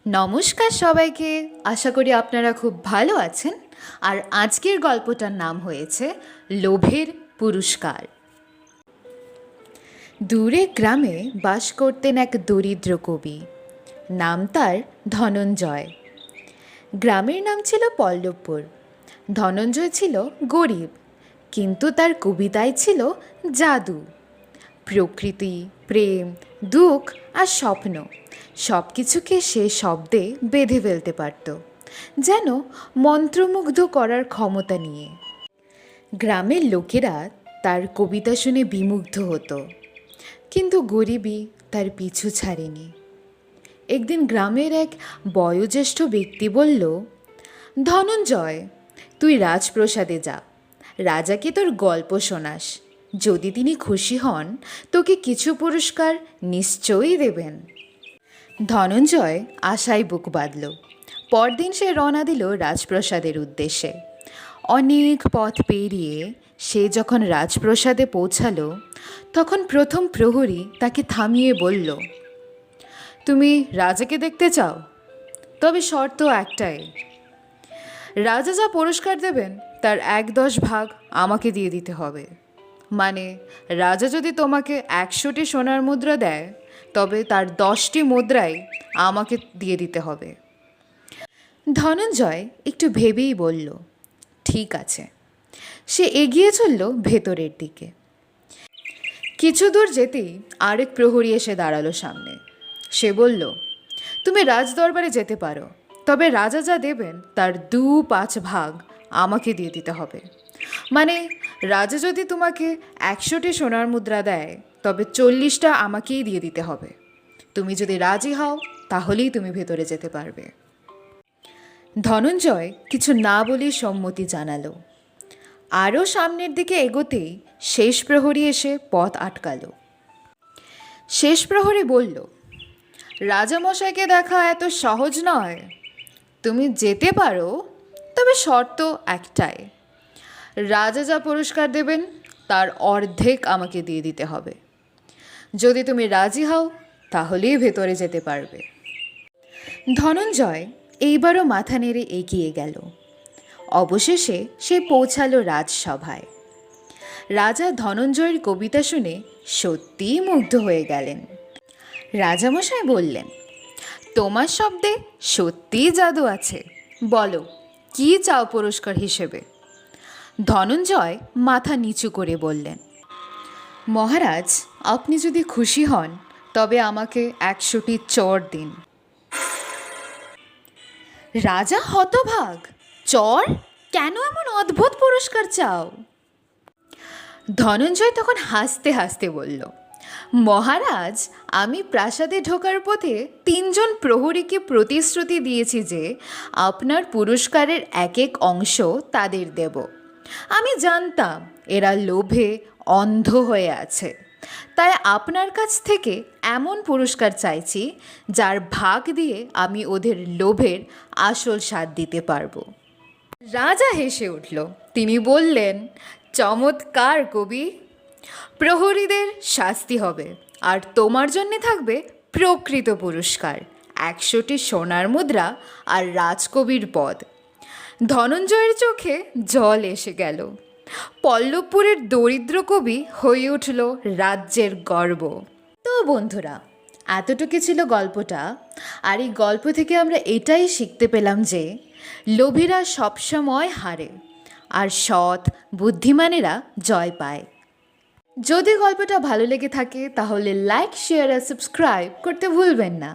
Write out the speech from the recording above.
নমস্কার সবাইকে, আশা করি আপনারা খুব ভালো আছেন। আর আজকের গল্পটার নাম হয়েছে লোভের পুরস্কার। দূরে গ্রামে বাস করতেন এক দরিদ্র কবি। নাম তার ধনঞ্জয়। গ্রামের নাম ছিল পল্লবপুর। ধনঞ্জয় ছিল গরিব, কিন্তু তার কবিতায় ছিল জাদু। প্রকৃতি, প্রেম, দুঃখ আর স্বপ্ন সব কিছুকে সে শব্দে বেঁধে ফেলতে পারত, যেন মন্ত্রমুগ্ধ করার ক্ষমতা নিয়ে। গ্রামের লোকেরা তার কবিতা শুনে বিমুগ্ধ হতো, কিন্তু গরিবই তার পিছু ছাড়েনি। একদিন গ্রামের এক বয়োজ্যেষ্ঠ ব্যক্তি বলল, ধনঞ্জয়, তুই রাজপ্রসাদে যা, রাজাকে তোর গল্প শোনাস। যদি তিনি খুশি হন, তোকে কিছু পুরস্কার নিশ্চয়ই দেবেন। ধনঞ্জয় আশায় বুক বাঁধল। পরদিন সে রওনা দিল রাজপ্রসাদের উদ্দেশ্যে। অনেক পথ পেরিয়ে সে যখন রাজপ্রসাদে পৌঁছালো, তখন প্রথম প্রহরী তাকে থামিয়ে বলল, তুমি রাজাকে দেখতে চাও? তবে শর্ত একটাই, রাজা যা পুরস্কার দেবেন তার 1/10 আমাকে দিয়ে দিতে হবে। মানে, রাজা যদি তোমাকে 100টি সোনার মুদ্রা দেয়, তবে তার 10টি মুদ্রাই আমাকে দিয়ে দিতে হবে। ধনঞ্জয় একটু ভেবেই বলল, ঠিক আছে। সে এগিয়ে চলল ভেতরের দিকে। কিছু দূর যেতেই আরেক প্রহরী এসে দাঁড়ালো সামনে। সে বলল, তুমি রাজদরবারে যেতে পারো, তবে রাজা যা দেবেন তার 2/5 আমাকে দিয়ে দিতে হবে। মানে, রাজা যদি তোমাকে 100টি সোনার মুদ্রা দেয়, তবে 40টা আমাকেই দিয়ে দিতে হবে। তুমি যদি রাজি হও, তাহলেই তুমি ভেতরে যেতে পারবে। ধনঞ্জয় কিছু না বলেই সম্মতি জানালো। আরও সামনের দিকে এগোতেই শেষ প্রহরী এসে পথ আটকালো। শেষ প্রহরী বলল, রাজামশাইকে দেখা এত সহজ নয়। তুমি যেতে পারো, তবে শর্ত একটাই, রাজা যা পুরস্কার দেবেন তার অর্ধেক আমাকে দিয়ে দিতে হবে। যদি তুমি রাজি হও, তাহলেই ভেতরে যেতে পারবে। ধনঞ্জয় এইবারও মাথা নেড়ে এগিয়ে গেল। অবশেষে সে পৌঁছালো রাজসভায়। রাজা ধনঞ্জয়ের কবিতা শুনে সত্যিই মুগ্ধ হয়ে গেলেন। রাজামশাই বললেন, তোমার শব্দে সত্যিই জাদু আছে। বলো, কী চাও পুরস্কার হিসেবে? ধনঞ্জয় মাথা নিচু করে বললেন, মহারাজ, আপনি যদি খুশি হন, তবে আমাকে 100টি চড় দিন। রাজা হতভাগ। চড়? কেন এমন অদ্ভুত পুরস্কার চাও? ধনঞ্জয় তখন হাসতে হাসতে বলল, মহারাজ, আমি প্রাসাদে ঢোকার পথে 3 জন প্রহরীকে প্রতিশ্রুতি দিয়েছি যে আপনার পুরস্কারের এক এক অংশ তাদের দেব। আমি জানতাম এরা লোভে অন্ধ হয়ে আছে, তাই আপনার কাছ থেকে এমন পুরস্কার চাইছি যার ভাগ দিয়ে আমি ওদের লোভের আসল স্বাদ দিতে পারবো। রাজা হেসে উঠল। তিনি বললেন, চমৎকার কবি, প্রহরীদের শাস্তি হবে, আর তোমার জন্যে থাকবে প্রকৃত পুরস্কার, 100টি সোনার মুদ্রা আর রাজকবির পদ। ধনঞ্জয়ের চোখে জল এসে গেল। পল্লবপুরের দরিদ্র কবি হয়ে উঠল রাজ্যের গর্ব। তো বন্ধুরা, এতটুকু ছিল গল্পটা। আর এই গল্প থেকে আমরা এটাই শিখতে পেলাম যে লোভীরা সবসময় হারে, আর সৎ বুদ্ধিমানেরা জয় পায়। যদি গল্পটা ভালো লেগে থাকে, তাহলে লাইক, শেয়ার আর সাবস্ক্রাইব করতে ভুলবেন না।